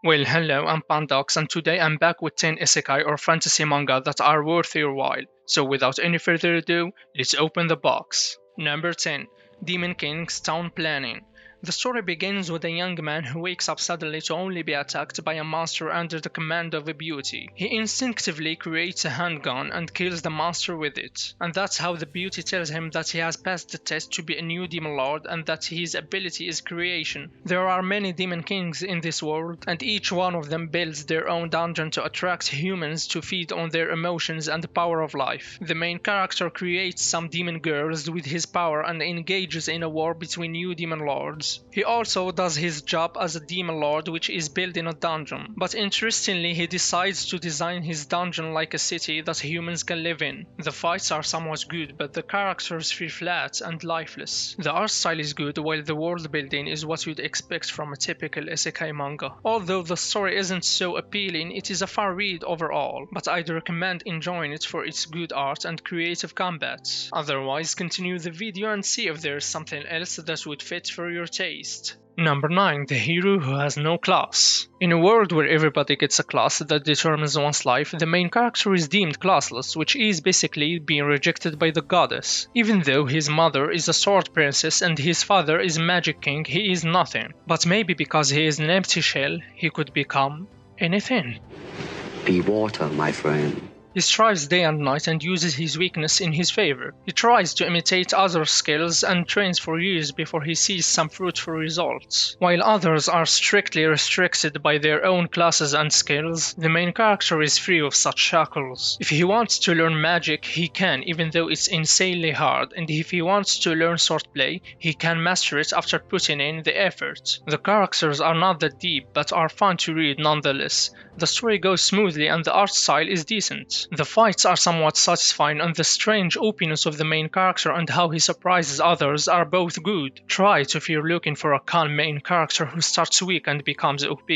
Well, hello, I'm Pandox, and today I'm back with 10 isekai or fantasy manga that are worth your while. So, without any further ado, let's open the box. Number 10, Demon King's Town Planning. The story begins with a young man who wakes up suddenly to only be attacked by a monster under the command of a beauty. He instinctively creates a handgun and kills the monster with it, and that's how the beauty tells him that he has passed the test to be a new demon lord and that his ability is creation. There are many demon kings in this world, and each one of them builds their own dungeon to attract humans to feed on their emotions and the power of life. The main character creates some demon girls with his power and engages in a war between new demon lords. He also does his job as a demon lord, which is built in a dungeon. But interestingly, he decides to design his dungeon like a city that humans can live in. The fights are somewhat good, but the characters feel flat and lifeless. The art style is good, while the world building is what you'd expect from a typical isekai manga. Although the story isn't so appealing, it is a fun read overall, but I'd recommend enjoying it for its good art and creative combat. Otherwise, continue the video and see if there is something else that would fit for your taste. Number 9. The hero who has no class. In a world where everybody gets a class that determines one's life, the main character is deemed classless, which is basically being rejected by the goddess. Even though his mother is a sword princess and his father is a magic king, he is nothing. But maybe because he is an empty shell, he could become anything. Be water, my friend. He strives day and night and uses his weakness in his favor. He tries to imitate others' skills and trains for years before he sees some fruitful results. While others are strictly restricted by their own classes and skills, the main character is free of such shackles. If he wants to learn magic, he can, even though it's insanely hard, and if he wants to learn swordplay, he can master it after putting in the effort. The characters are not that deep, but are fun to read nonetheless. The story goes smoothly and the art style is decent. The fights are somewhat satisfying, and the strange openness of the main character and how he surprises others are both good. Try it if you're looking for a calm main character who starts weak and becomes OP.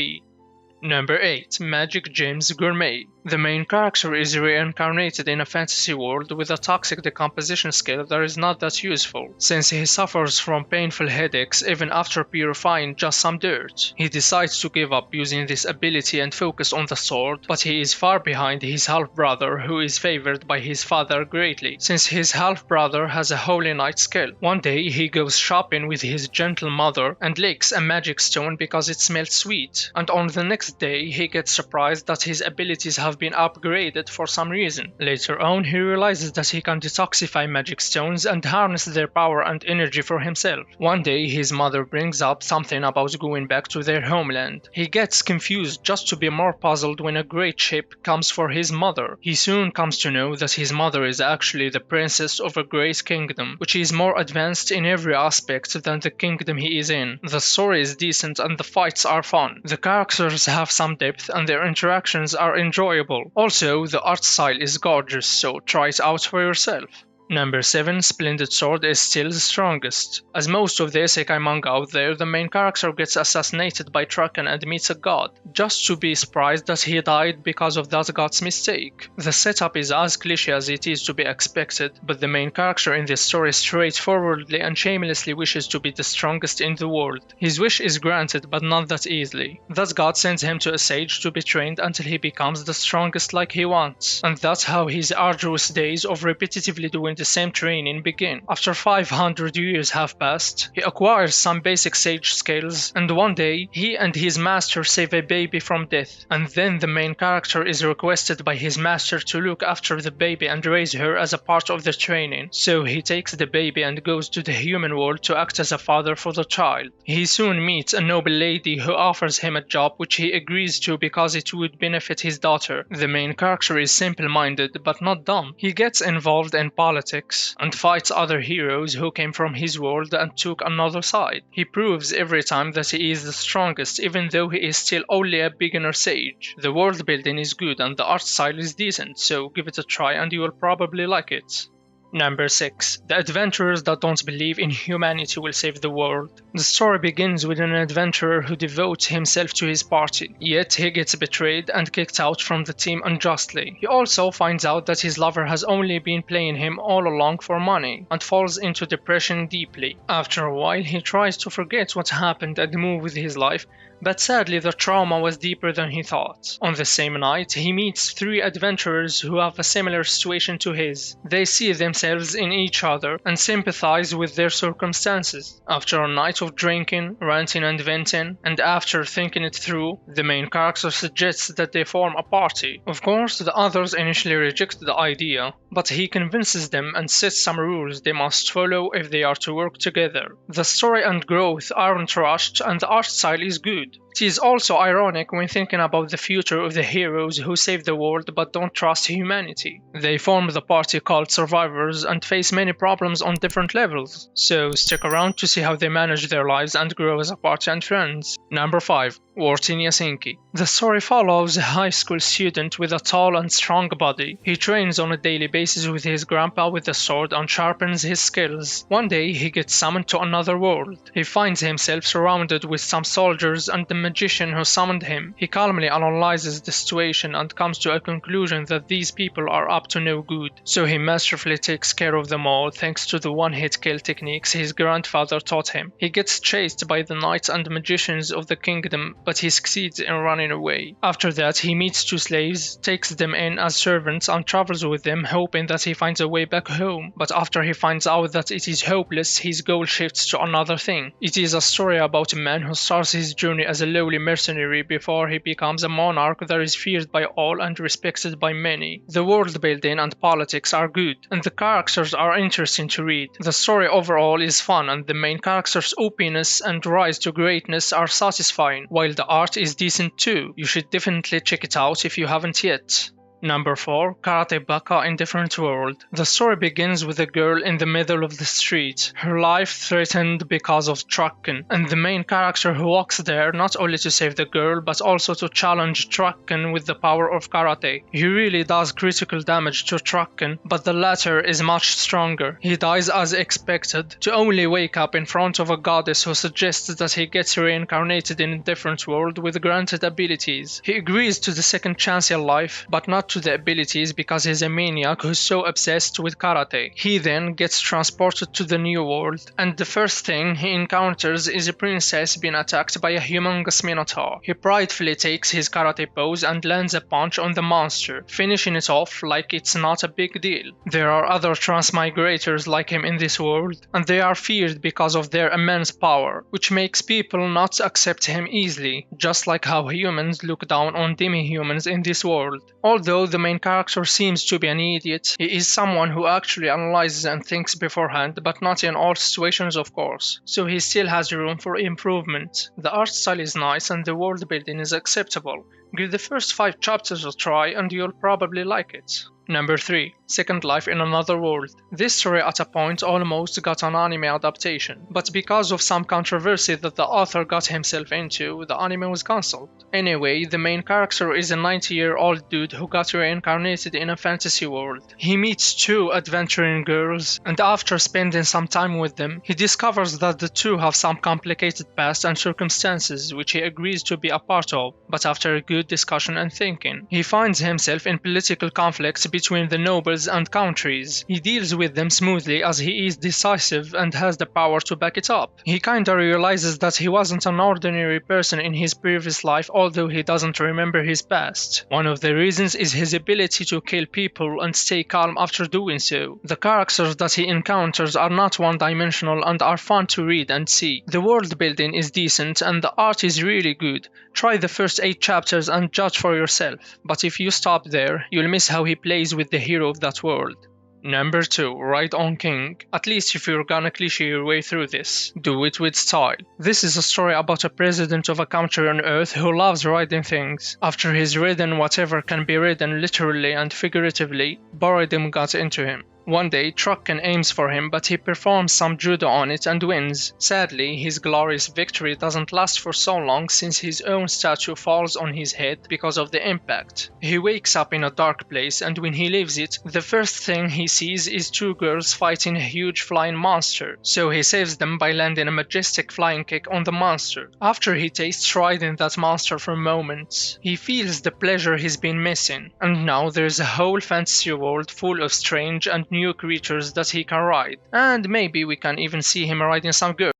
Number 8. Magic Gems Gourmet. The main character is reincarnated in a fantasy world with a toxic decomposition skill that is not that useful, since he suffers from painful headaches even after purifying just some dirt. He decides to give up using this ability and focus on the sword, but he is far behind his half-brother, who is favored by his father greatly, since his half-brother has a Holy Knight skill. One day he goes shopping with his gentle mother and licks a magic stone because it smelled sweet, and on the next day he gets surprised that his abilities have been upgraded for some reason. Later on, he realizes that he can detoxify magic stones and harness their power and energy for himself. One day, his mother brings up something about going back to their homeland. He gets confused just to be more puzzled when a great ship comes for his mother. He soon comes to know that his mother is actually the princess of a great kingdom, which is more advanced in every aspect than the kingdom he is in. The story is decent and the fights are fun. The characters have some depth and their interactions are enjoyable. Also, the art style is gorgeous, so try it out for yourself. Number 7. Splendid Sword is still the strongest. As most of the isekai manga out there, the main character gets assassinated by Traken and meets a god, just to be surprised that he died because of that god's mistake. The setup is as cliché as it is to be expected, but the main character in this story straightforwardly and shamelessly wishes to be the strongest in the world. His wish is granted, but not that easily. That god sends him to a sage to be trained until he becomes the strongest like he wants, and that's how his arduous days of repetitively doing the same training begin. After 500 years have passed, he acquires some basic sage skills, and one day he and his master save a baby from death, and then the main character is requested by his master to look after the baby and raise her as a part of the training. So he takes the baby and goes to the human world to act as a father for the child. He soon meets a noble lady who offers him a job which he agrees to because it would benefit his daughter. The main character is simple-minded but not dumb. He gets involved in politics and fights other heroes who came from his world and took another side. He proves every time that he is the strongest, even though he is still only a beginner sage. The world building is good and the art style is decent, so give it a try and you will probably like it. Number 6. The adventurers that don't believe in humanity will save the world. The story begins with an adventurer who devotes himself to his party, yet he gets betrayed and kicked out from the team unjustly. He also finds out that his lover has only been playing him all along for money, and falls into depression deeply. After a while, he tries to forget what happened and move with his life, But sadly, the trauma was deeper than he thought. On the same night, he meets three adventurers who have a similar situation to his. They see themselves in each other and sympathize with their circumstances. After a night of drinking, ranting and venting, and after thinking it through, the main character suggests that they form a party. Of course, the others initially reject the idea, but he convinces them and sets some rules they must follow if they are to work together. The story and growth aren't rushed and the art style is good. It is also ironic when thinking about the future of the heroes who save the world but don't trust humanity. They form the party called Survivors and face many problems on different levels, so stick around to see how they manage their lives and grow as a party and friends. Number 5. Worten Yasinki. The story follows a high school student with a tall and strong body. He trains on a daily basis with his grandpa with a sword and sharpens his skills. One day he gets summoned to another world. He finds himself surrounded with some soldiers and the magician who summoned him. He calmly analyzes the situation and comes to a conclusion that these people are up to no good. So he masterfully takes care of them all thanks to the one-hit kill techniques his grandfather taught him. He gets chased by the knights and magicians of the kingdom, but he succeeds in running away. After that, he meets two slaves, takes them in as servants and travels with them, hoping that he finds a way back home. But after he finds out that it is hopeless, his goal shifts to another thing. It is a story about a man who starts his journey as a lowly mercenary before he becomes a monarch that is feared by all and respected by many. The world building and politics are good, and the characters are interesting to read. The story overall is fun, and the main character's openness and rise to greatness are satisfying, while the art is decent too. You should definitely check it out if you haven't yet. Number 4. Karate Baka in Different World. The story begins with a girl in the middle of the street, her life threatened because of Trucken, and the main character who walks there not only to save the girl but also to challenge Trucken with the power of karate. He really does critical damage to Trucken, but the latter is much stronger. He dies as expected, to only wake up in front of a goddess who suggests that he gets reincarnated in a different world with granted abilities. He agrees to the second chance in life, but not to the abilities because he's a maniac who's so obsessed with karate. He then gets transported to the new world, and the first thing he encounters is a princess being attacked by a humongous minotaur. He pridefully takes his karate pose and lands a punch on the monster, finishing it off like it's not a big deal. There are other transmigrators like him in this world, and they are feared because of their immense power, which makes people not accept him easily, just like how humans look down on demi-humans in this world. Although the main character seems to be an idiot, he is someone who actually analyzes and thinks beforehand, but not in all situations of course, so he still has room for improvement. The art style is nice and the world building is acceptable. Give the first 5 chapters a try and you'll probably like it. Number 3. Second Life in Another World. This story at a point almost got an anime adaptation, but because of some controversy that the author got himself into, the anime was cancelled. Anyway, the main character is a 90-year-old dude who got reincarnated in a fantasy world. He meets 2 adventuring girls, and after spending some time with them, he discovers that the 2 have some complicated past and circumstances which he agrees to be a part of, but after a good discussion and thinking, he finds himself in political conflicts between the nobles and countries. He deals with them smoothly as he is decisive and has the power to back it up. He kinda realizes that he wasn't an ordinary person in his previous life, although he doesn't remember his past. One of the reasons is his ability to kill people and stay calm after doing so. The characters that he encounters are not one-dimensional and are fun to read and see. The world building is decent and the art is really good. Try the first 8 chapters and judge for yourself. But if you stop there, you'll miss how he plays with the hero of that world. Number 2. Ride on King. At least if you're gonna cliche your way through this, do it with style. This is a story about a president of a country on earth who loves riding things. After he's ridden whatever can be ridden literally and figuratively, boredom got into him. One day, Trucken aims for him, but he performs some judo on it and wins. Sadly, his glorious victory doesn't last for so long since his own statue falls on his head because of the impact. He wakes up in a dark place, and when he leaves it, the first thing he sees is 2 girls fighting a huge flying monster. So he saves them by landing a majestic flying kick on the monster. After he tastes riding that monster for moments, he feels the pleasure he's been missing. And now there's a whole fantasy world full of strange and new creatures that he can ride, and maybe we can even see him riding some girl.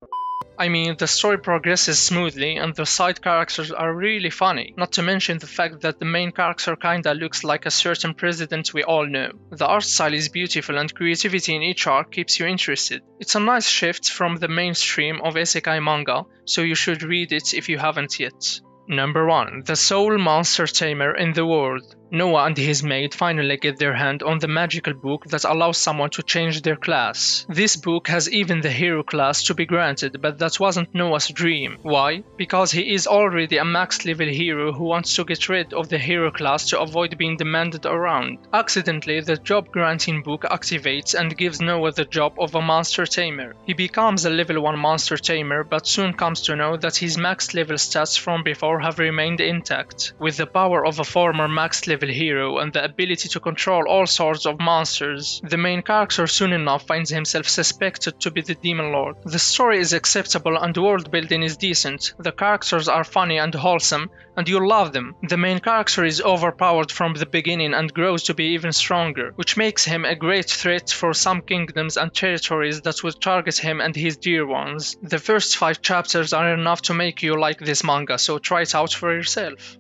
I mean, the story progresses smoothly and the side characters are really funny, not to mention the fact that the main character kinda looks like a certain president we all know. The art style is beautiful and creativity in each arc keeps you interested. It's a nice shift from the mainstream of isekai manga, so you should read it if you haven't yet. Number 1. The sole monster tamer in the world. Noah and his mate finally get their hand on the magical book that allows someone to change their class. This book has even the hero class to be granted, but that wasn't Noah's dream. Why? Because he is already a max level hero who wants to get rid of the hero class to avoid being demanded around. Accidentally, the job granting book activates and gives Noah the job of a monster tamer. He becomes a level 1 monster tamer, but soon comes to know that his max level stats from before have remained intact. With the power of a former max level hero and the ability to control all sorts of monsters, the main character soon enough finds himself suspected to be the Demon Lord. The story is acceptable and world building is decent, the characters are funny and wholesome, and you'll love them. The main character is overpowered from the beginning and grows to be even stronger, which makes him a great threat for some kingdoms and territories that would target him and his dear ones. The first 5 chapters are enough to make you like this manga, so try it out for yourself.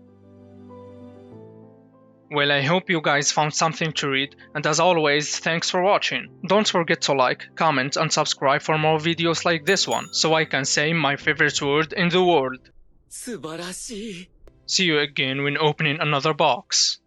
Well, I hope you guys found something to read, and as always, thanks for watching. Don't forget to like, comment and subscribe for more videos like this one, so I can say my favorite word in the world. See you again when opening another box.